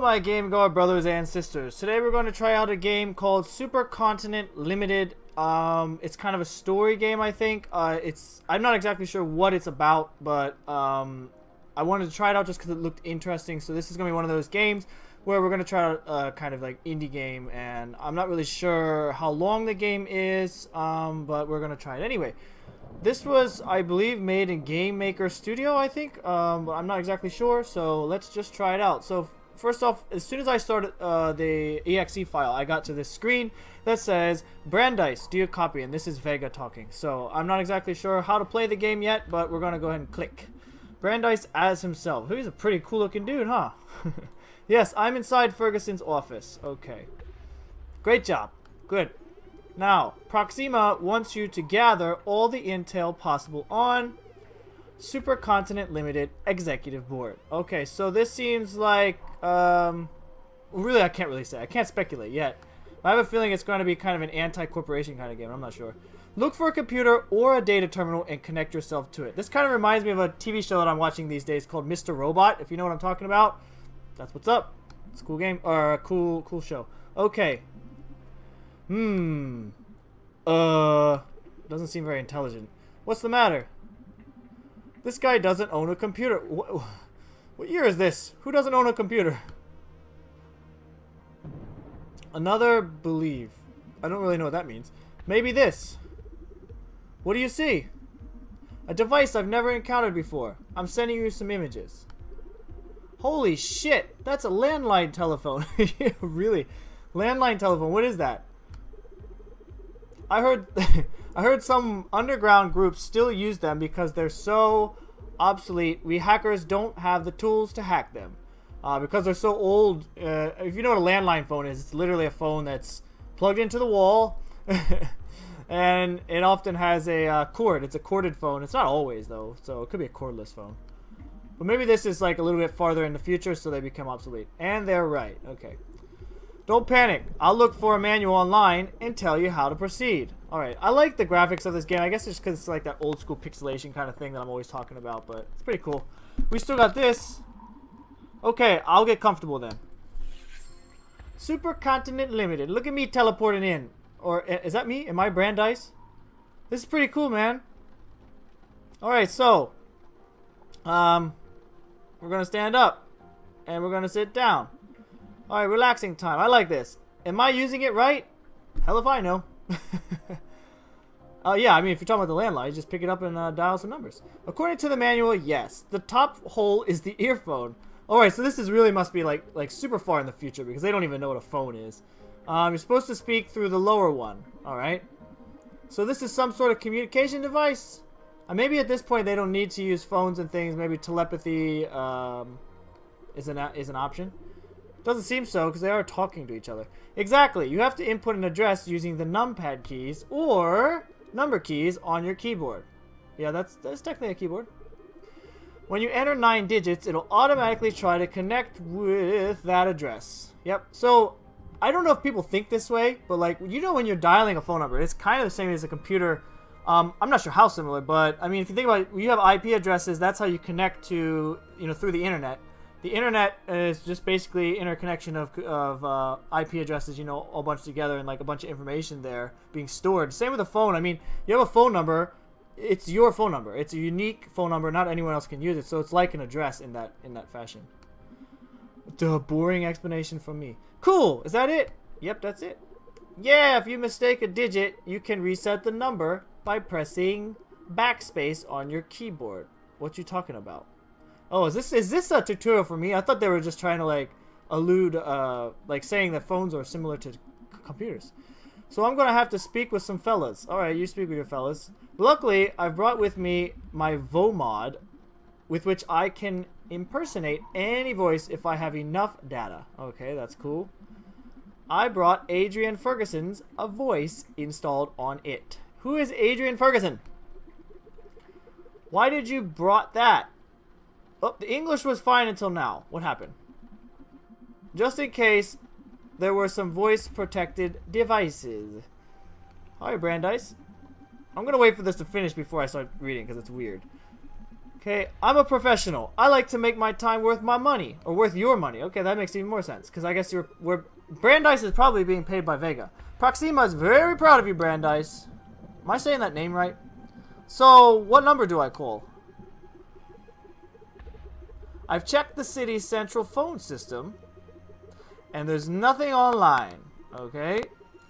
my GameGar brothers and sisters. Today we're going to try out a game called Supercontinent Limited. It's kind of a story game, I think. I'm not exactly sure what it's about, but I wanted to try it out just because it looked interesting. So this is going to be one of those games where we're going to try out a kind of like indie game, and I'm not really sure how long the game is, but we're going to try it anyway. This was, I believe, made in Game Maker Studio, I think, but I'm not exactly sure, so let's just try it out. So first off, as soon as I started the exe file, I got to this screen that says Brandeis, do you copy? And this is Vega talking. So I'm not exactly sure how to play the game yet, but we're going to go ahead and click. Brandeis as himself. He's a pretty cool looking dude, huh? Yes, I'm inside Ferguson's office. Okay. Great job. Good. Now, Proxima wants you to gather all the intel possible on Supercontinent Limited Executive Board. Okay, so this seems like, really I can't really say. I can't speculate yet. I have a feeling it's going to be kind of an anti-corporation kind of game. I'm not sure. Look for a computer or a data terminal and connect yourself to it. This kind of reminds me of a TV show that I'm watching these days called Mr. Robot, if you know what I'm talking about. That's what's up. It's a cool game, or a cool show. Okay. Doesn't seem very intelligent. What's the matter? This guy doesn't own a computer. What year is this? Who doesn't own a computer? Another believe. I don't really know what that means. Maybe this. What do you see? A device I've never encountered before. I'm sending you some images. Holy shit! That's a landline telephone. Really? Landline telephone. What is that? I heard some underground groups still use them because they're so obsolete. We hackers don't have the tools to hack them because they're so old. If you know what a landline phone is, it's literally a phone that's plugged into the wall, and it often has a cord. It's a corded phone. It's not always though, so it could be a cordless phone. But maybe this is like a little bit farther in the future, so they become obsolete. And they're right. Okay. Don't panic. I'll look for a manual online and tell you how to proceed. Alright, I like the graphics of this game. I guess it's because it's like that old school pixelation kind of thing that I'm always talking about, but it's pretty cool. We still got this. Okay, I'll get comfortable then. Supercontinent Limited. Look at me teleporting in. Or, is that me? Am I Brandeis? This is pretty cool, man. Alright, so. We're going to stand up. And we're going to sit down. Alright, relaxing time. I like this. Am I using it right? Hell if I know. Yeah, I mean, if you're talking about the landline, you just pick it up and dial some numbers. According to the manual, yes. The top hole is the earphone. Alright, so this is really must be like super far in the future because they don't even know what a phone is. You're supposed to speak through the lower one. Alright. So this is some sort of communication device. Maybe at this point they don't need to use phones and things. Maybe telepathy is an option. Doesn't seem so because they are talking to each other. Exactly. You have to input an address using the numpad keys or number keys on your keyboard. Yeah, that's technically a keyboard. When you enter 9 digits, it'll automatically try to connect with that address. Yep. So I don't know if people think this way, but like, you know, when you're dialing a phone number, it's kind of the same as a computer. I'm not sure how similar, but I mean, if you think about it, you have IP addresses. That's how you connect to, you know, through the internet. The internet is just basically interconnection of IP addresses, you know, all bunched together and like a bunch of information there being stored. Same with a phone. I mean, you have a phone number. It's your phone number. It's a unique phone number. Not anyone else can use it. So it's like an address in that fashion. Duh, boring explanation from me. Cool. Is that it? Yep, that's it. Yeah, if you mistake a digit, you can reset the number by pressing backspace on your keyboard. What you talking about? Oh, is this a tutorial for me? I thought they were just trying to like allude, like saying that phones are similar to computers. So I'm gonna have to speak with some fellas. All right, you speak with your fellas. Luckily, I've brought with me my VoMod, with which I can impersonate any voice if I have enough data. Okay, that's cool. I brought Adrian Ferguson's a voice installed on it. Who is Adrian Ferguson? Why did you brought that? Oh, the English was fine until now. What happened? Just in case, there were some voice-protected devices. Hi, Brandeis. I'm going to wait for this to finish before I start reading, because it's weird. Okay, I'm a professional. I like to make my time worth my money. Or worth your money. Okay, that makes even more sense. Because I guess Brandeis is probably being paid by Vega. Proxima is very proud of you, Brandeis. Am I saying that name right? So, what number do I call? I've checked the city's central phone system. And there's nothing online. Okay?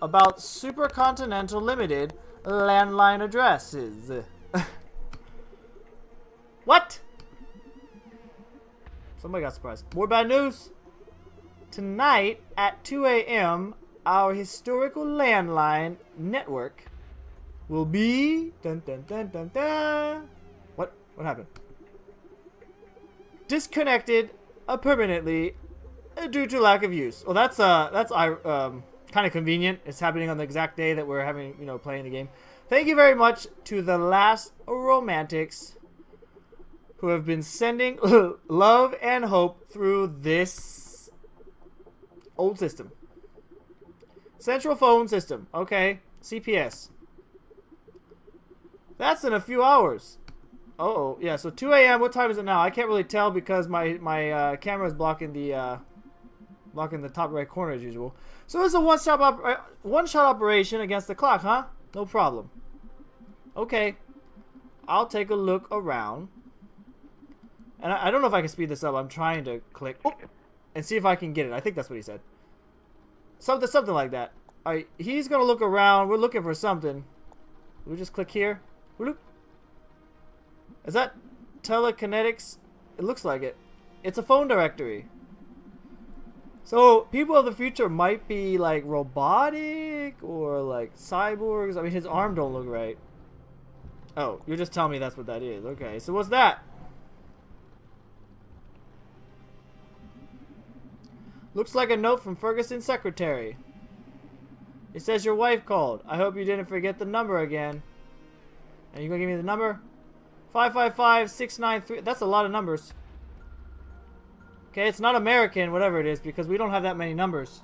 About Supercontinental Limited landline addresses. What? Somebody got surprised. More bad news. Tonight at 2 a.m., our historical landline network will be... Dun, dun, dun, dun, dun. What? What happened? Disconnected permanently due to lack of use. Well, that's kind of convenient. It's happening on the exact day that we're having, playing the game. Thank you very much to the last romantics who have been sending love and hope through this old system. Central phone system. Okay. CPS. That's in a few hours. Uh-oh. Yeah, so 2 a.m. What time is it now? I can't really tell because my camera is blocking the top right corner as usual. So it's a one-shot operation against the clock, huh? No problem. Okay. I'll take a look around. And I don't know if I can speed this up. I'm trying to click and see if I can get it. I think that's what he said. Something like that. Alright, he's gonna look around. We're looking for something. We just click here. Is that telekinetics? It looks like it. It's a phone directory. So people of the future might be like robotic or like cyborgs. I mean, his arm don't look right. Oh, you're just telling me that's what that is. Okay, so what's that? Looks like a note from Ferguson's secretary. It says your wife called. I hope you didn't forget the number again. And you gonna give me the number? 555-693. That's a lot of numbers. Okay, it's not American, whatever it is, because we don't have that many numbers.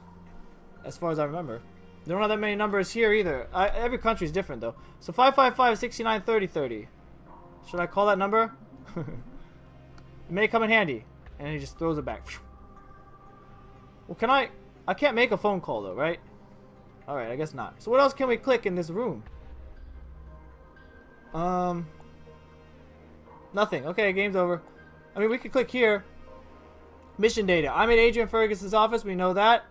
As far as I remember. They don't have that many numbers here either. Every country is different, though. So 555-6930-30. Should I call that number? It may come in handy. And he just throws it back. Well, I can't make a phone call, though, right? Alright, I guess not. So what else can we click in this room? Nothing. Okay, game's over. I mean, we could click here. Mission data. I'm in Adrian Ferguson's office. We know that.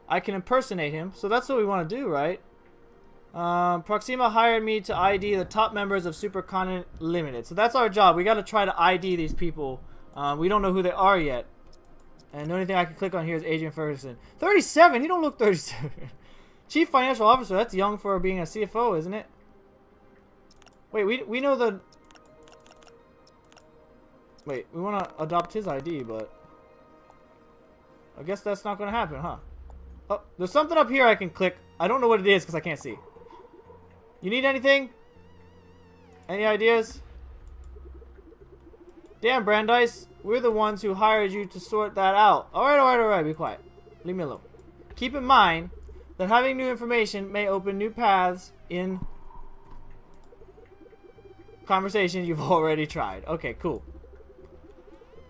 I can impersonate him. So that's what we want to do, right? Proxima hired me to ID the top members of Supercontinent Limited. So that's our job. We got to try to ID these people. We don't know who they are yet. And the only thing I can click on here is Adrian Ferguson. 37? He don't look 37. Chief Financial Officer. That's young for being a CFO, isn't it? Wait, we know the... Wait, we want to adopt his ID, but... I guess that's not going to happen, huh? Oh, there's something up here I can click. I don't know what it is because I can't see. You need anything? Any ideas? Damn, Brandeis. We're the ones who hired you to sort that out. Alright. Be quiet. Leave me alone. Keep in mind that having new information may open new paths in conversation you've already tried. Okay, cool.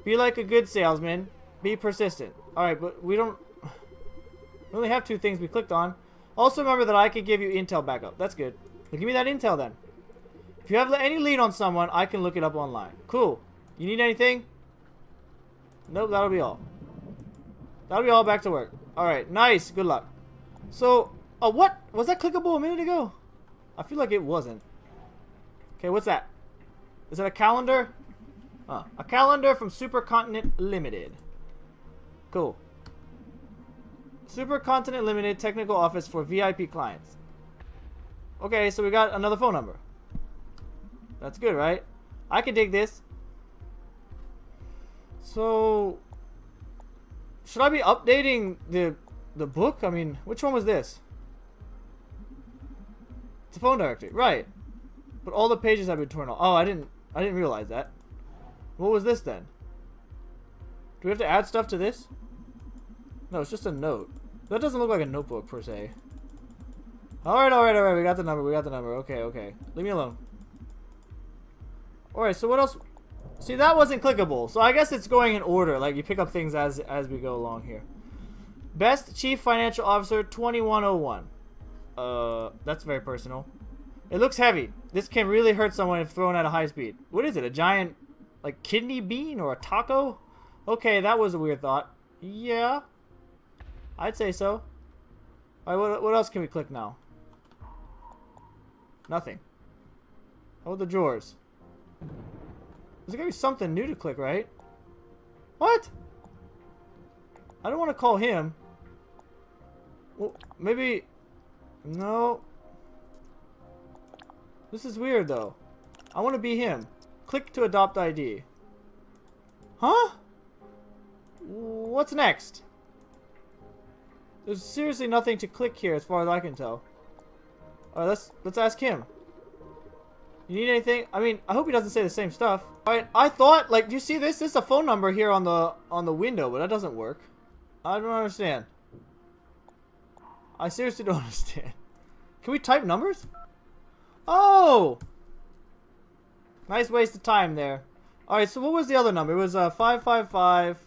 Be like a good salesman. Be persistent. Alright, but we only have two things we clicked on. Also remember that I could give you intel backup. That's good. Well, give me that intel then. If you have any lead on someone, I can look it up online. Cool. You need anything? Nope, that'll be all. That'll be all. Back to work. Alright, nice. Good luck. So, what? Was that clickable a minute ago? I feel like it wasn't. Okay, what's that? Is it a calendar? A calendar from Supercontinent Limited. Cool. Supercontinent Limited Technical Office for VIP clients. Okay, so we got another phone number. That's good, right? I can dig this. So, should I be updating the book? I mean, which one was this? It's a phone directory, right? But all the pages have been torn off. Oh, I didn't realize that. What was this then? Do we have to add stuff to this? No, it's just a note. That doesn't look like a notebook per se. Alright. We got the number. Okay. Leave me alone. Alright, so what else? See, that wasn't clickable. So I guess it's going in order. Like, you pick up things as we go along here. Best Chief Financial Officer 2101. That's very personal. It looks heavy. This can really hurt someone if thrown at a high speed. What is it? A giant, like, kidney bean or a taco? Okay, that was a weird thought. Yeah. I'd say so. Alright, what else can we click now? Nothing. How about the drawers? There's gotta be something new to click, right? What? I don't want to call him. Well, maybe... No. This is weird, though. I want to be him. Click to adopt ID. Huh? What's next? There's seriously nothing to click here as far as I can tell. Alright, let's ask him. You need anything? I mean, I hope he doesn't say the same stuff. Alright, I thought, like, do you see this? This is a phone number here on the window, but that doesn't work. I don't understand. I seriously don't understand. Can we type numbers? Oh! Nice waste of time there. Alright, so what was the other number? It was 555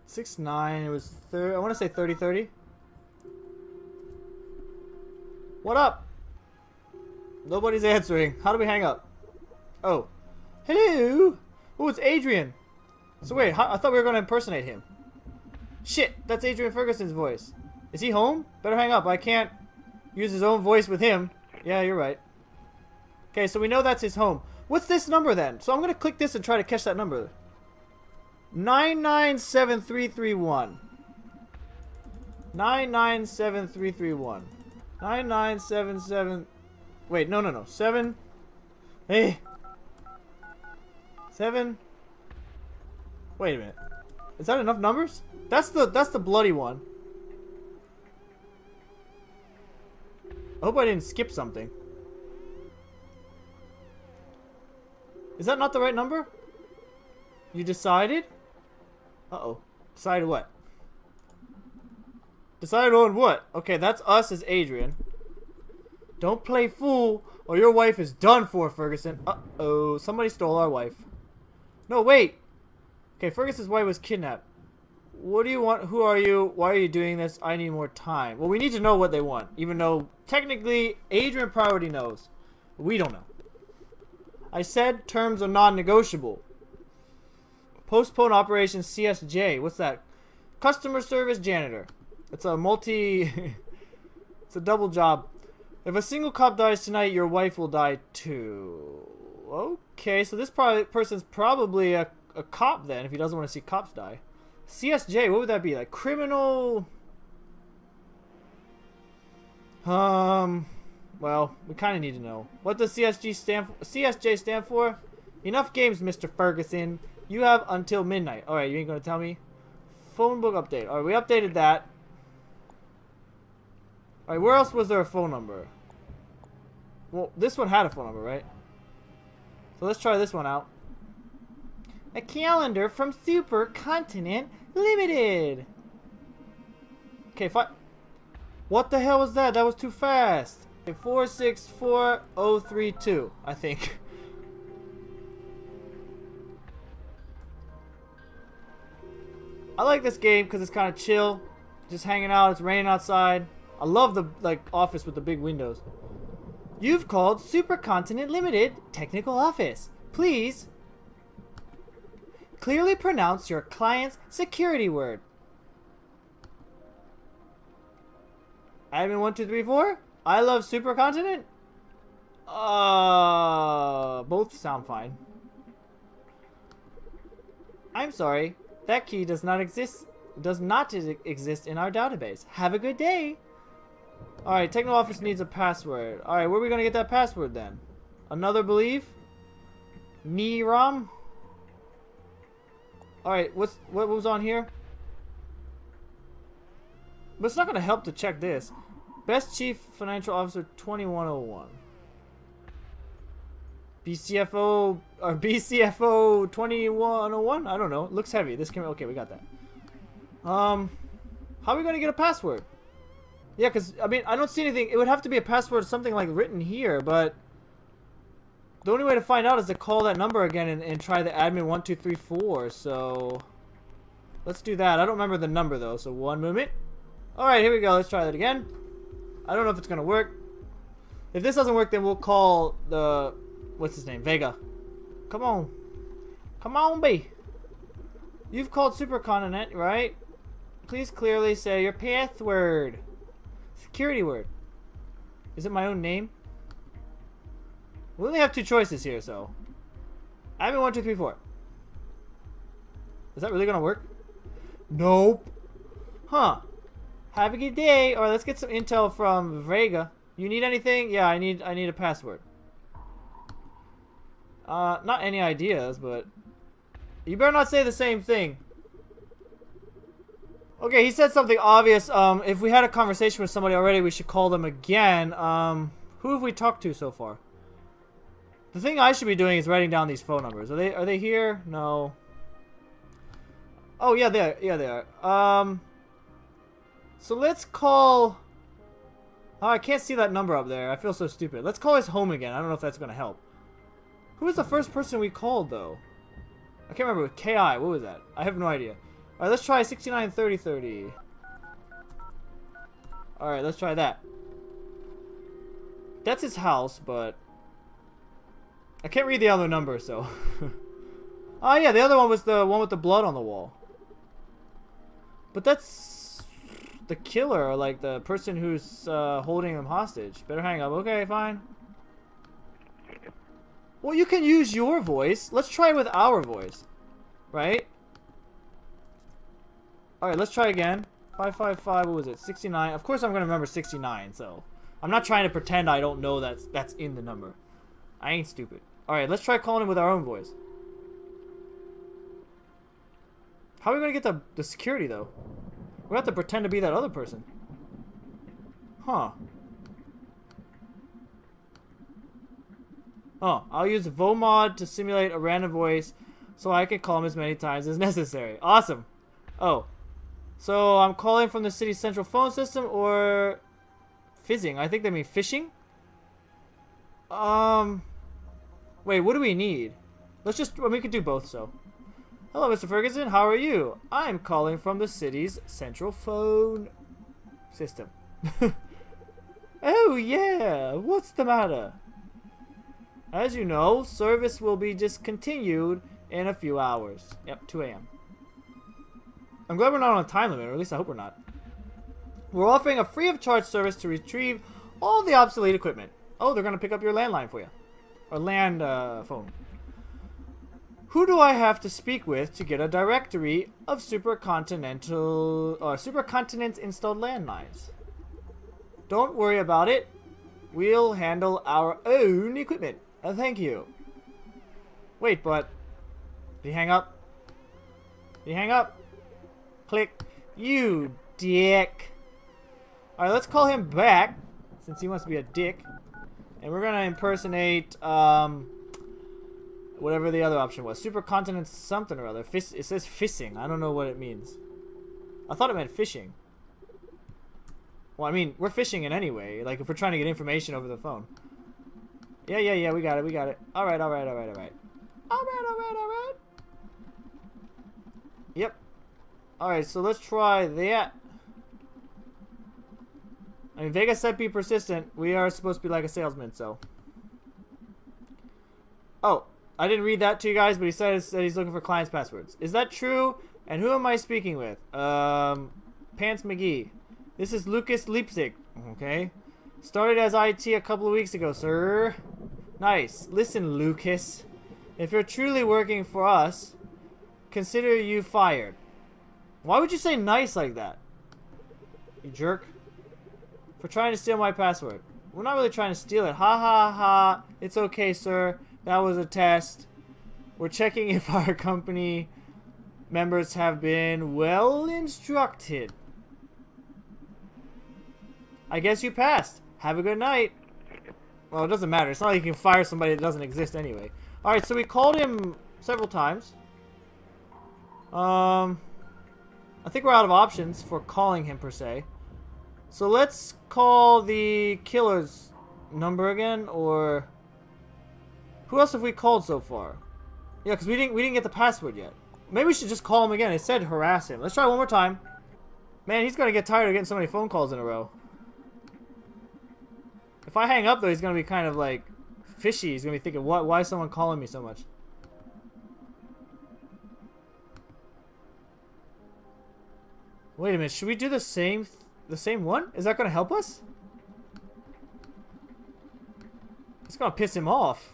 69. It was I want to say 3030. What up? Nobody's answering. How do we hang up? Oh. Hello? Oh, it's Adrian. So wait, I thought we were going to impersonate him. Shit, that's Adrian Ferguson's voice. Is he home? Better hang up. I can't use his own voice with him. Yeah, you're right. Okay, so we know that's his home. What's this number then? So I'm going to click this and try to catch that number. 997331. 997331. 9977. Wait, no. 7. Hey. 7. Wait a minute. Is that enough numbers? That's the bloody one. I hope I didn't skip something. Is that not the right number? You decided? Uh-oh. Decided what? Decided on what? Okay, that's us as Adrian. Don't play fool or your wife is done for, Ferguson. Uh-oh. Somebody stole our wife. No, wait. Okay, Ferguson's wife was kidnapped. What do you want? Who are you? Why are you doing this? I need more time. Well, we need to know what they want. Even though, technically, Adrian probably knows. We don't know. I said terms are non-negotiable. Postpone Operation CSJ. What's that? Customer Service Janitor. It's a it's a double job. If a single cop dies tonight, your wife will die too. Okay, so this person's probably a cop then, if he doesn't want to see cops die. CSJ, what would that be? Like criminal... Well, we kind of need to know. What does CSJ stand for? Enough games, Mr. Ferguson. You have until midnight. Alright, you ain't gonna tell me? Phone book update. Alright, we updated that. Alright, where else was there a phone number? Well, this one had a phone number, right? So let's try this one out. A calendar from Supercontinent Limited. Okay, what the hell was that? That was too fast. Okay, 464032, I think. I like this game because it's kind of chill. Just hanging out. It's raining outside. I love the office with the big windows. You've called Supercontinent Limited Technical Office. Please clearly pronounce your client's security word. Admin 1234. I love Supercontinent. Both sound fine. I'm sorry. That key does not exist in our database. Have a good day. Alright, Techno Office needs a password. Alright, where are we gonna get that password then? Another believe? Ram? Alright, what was on here? But it's not gonna help to check this. Best Chief Financial Officer 2101. BCFO or BCFO 2101? I don't know. It looks heavy. This can okay, we got that. How are we gonna get a password? Yeah, because I mean I don't see anything. It would have to be a password, something like written here, but the only way to find out is to call that number again and try the admin 1234. So let's do that. I don't remember the number though, so one moment. Alright, here we go. Let's try that again. I don't know if it's gonna work. If this doesn't work, then we'll call the... what's his name? Vega. Come on. Come on, B. You've called Supercontinent, right? Please clearly say your password. Security word. Is it my own name? We only have two choices here, so... admin 1234. Is that really gonna work? Nope. Huh. Have a good day. Alright, let's get some intel from Vega. You need anything? Yeah, I need a password. Not any ideas, but... you better not say the same thing. Okay, he said something obvious. If we had a conversation with somebody already, we should call them again. Who have we talked to so far? The thing I should be doing is writing down these phone numbers. Are they here? No. Oh, yeah, they are. So let's call... oh, I can't see that number up there. I feel so stupid. Let's call his home again. I don't know if that's going to help. Who was the first person we called, though? I can't remember. K.I. What was that? I have no idea. Alright, let's try 693030. Alright, let's try that. That's his house, but... I can't read the other number, so... oh, yeah, the other one was the one with the blood on the wall. But that's... the killer, or like the person who's holding him hostage. Better hang up. Okay, fine. Well, you can use your voice. Let's try with our voice. Right? Alright, let's try again. 555, what was it? 69. Of course I'm going to remember 69, so... I'm not trying to pretend I don't know that's in the number. I ain't stupid. Alright, let's try calling him with our own voice. How are we going to get the security, though? We have to pretend to be that other person. Huh. Oh, I'll use VoMod to simulate a random voice so I can call him as many times as necessary. Awesome. Oh. So I'm calling from the city's central phone system or fizzing. I think they mean fishing. Wait, what do we need? Let's just, well, we could do both, so. Hello, Mr. Ferguson. How are you? I'm calling from the city's central phone system. Oh, yeah. What's the matter? As you know, service will be discontinued in a few hours. Yep, 2 a.m. I'm glad we're not on a time limit, or at least I hope we're not. We're offering a free of charge service to retrieve all the obsolete equipment. Oh, they're going to pick up your landline for you. Or land phone. Who do I have to speak with to get a directory of supercontinents installed landlines? Don't worry about it. We'll handle our own equipment. Thank you. Wait, but... did he hang up? Did he hang up? Click. You dick. Alright, let's call him back, since he wants to be a dick. And we're gonna impersonate, whatever the other option was. Supercontinent something or other. It says fishing. I don't know what it means. I thought it meant fishing. Well, I mean, we're fishing in any way. Like, if we're trying to get information over the phone. Yeah, we got it. Alright. Yep. Alright, so let's try that. I mean, Vega said be persistent. We are supposed to be like a salesman, so. Oh, I didn't read that to you guys, but he says that he's looking for clients' passwords. Is that true? And who am I speaking with? Pants McGee. This is Lucas Leipzig. Okay. Started as IT a couple of weeks ago, sir. Nice. Listen, Lucas. If you're truly working for us, consider you fired. Why would you say nice like that? You jerk. For trying to steal my password. We're not really trying to steal it. Ha ha ha. It's okay, sir. That was a test. We're checking if our company members have been well instructed. I guess you passed. Have a good night. Well, it doesn't matter. It's not like you can fire somebody that doesn't exist anyway. Alright, so we called him several times. I think we're out of options for calling him per se. So let's call the killer's number again, or... Who else have we called so far? Yeah, because we didn't get the password yet. Maybe we should just call him again. It said harass him. Let's try one more time. Man, he's gonna get tired of getting so many phone calls in a row. If I hang up though, he's gonna be kind of like fishy. He's gonna be thinking, "What? Why is someone calling me so much?" Wait a minute. Should we do the same one? Is that gonna help us? It's gonna piss him off.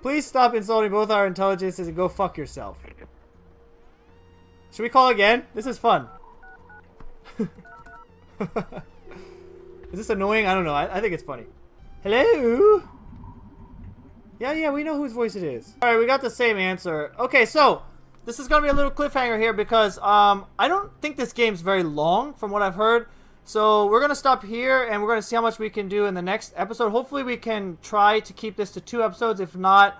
Please stop insulting both our intelligences and go fuck yourself. Should we call again? This is fun. Is this annoying? I don't know. I think it's funny. Hello? Yeah, we know whose voice it is. Alright, we got the same answer. Okay, so this is gonna be a little cliffhanger here because I don't think this game's very long from what I've heard. So we're gonna stop here and we're gonna see how much we can do in the next episode. Hopefully we can try to keep this to 2 episodes. If not,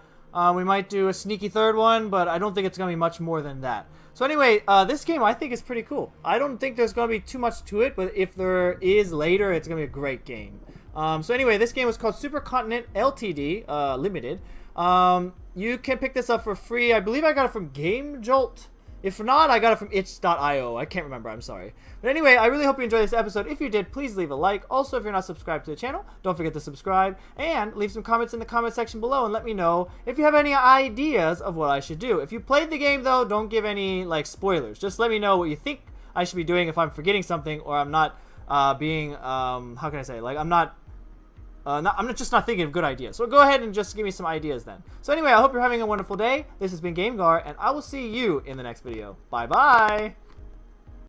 we might do a sneaky 3rd one, but I don't think it's gonna be much more than that. So anyway, this game I think is pretty cool. I don't think there's gonna be too much to it, but if there is later, it's gonna be a great game. So anyway, this game was called Supercontinent LTD Limited. You can pick this up for free. I believe I got it from GameJolt. If not, I got it from itch.io. I can't remember. I'm sorry. But anyway, I really hope you enjoyed this episode. If you did, please leave a like. Also, if you're not subscribed to the channel, don't forget to subscribe. And leave some comments in the comment section below and let me know if you have any ideas of what I should do. If you played the game, though, don't give any, like, spoilers. Just let me know what you think I should be doing if I'm forgetting something or I'm not being, how can I say, like, I'm just not thinking of good ideas. So go ahead and just give me some ideas then. So anyway, I hope you're having a wonderful day. This has been GameGar, and I will see you in the next video. Bye-bye!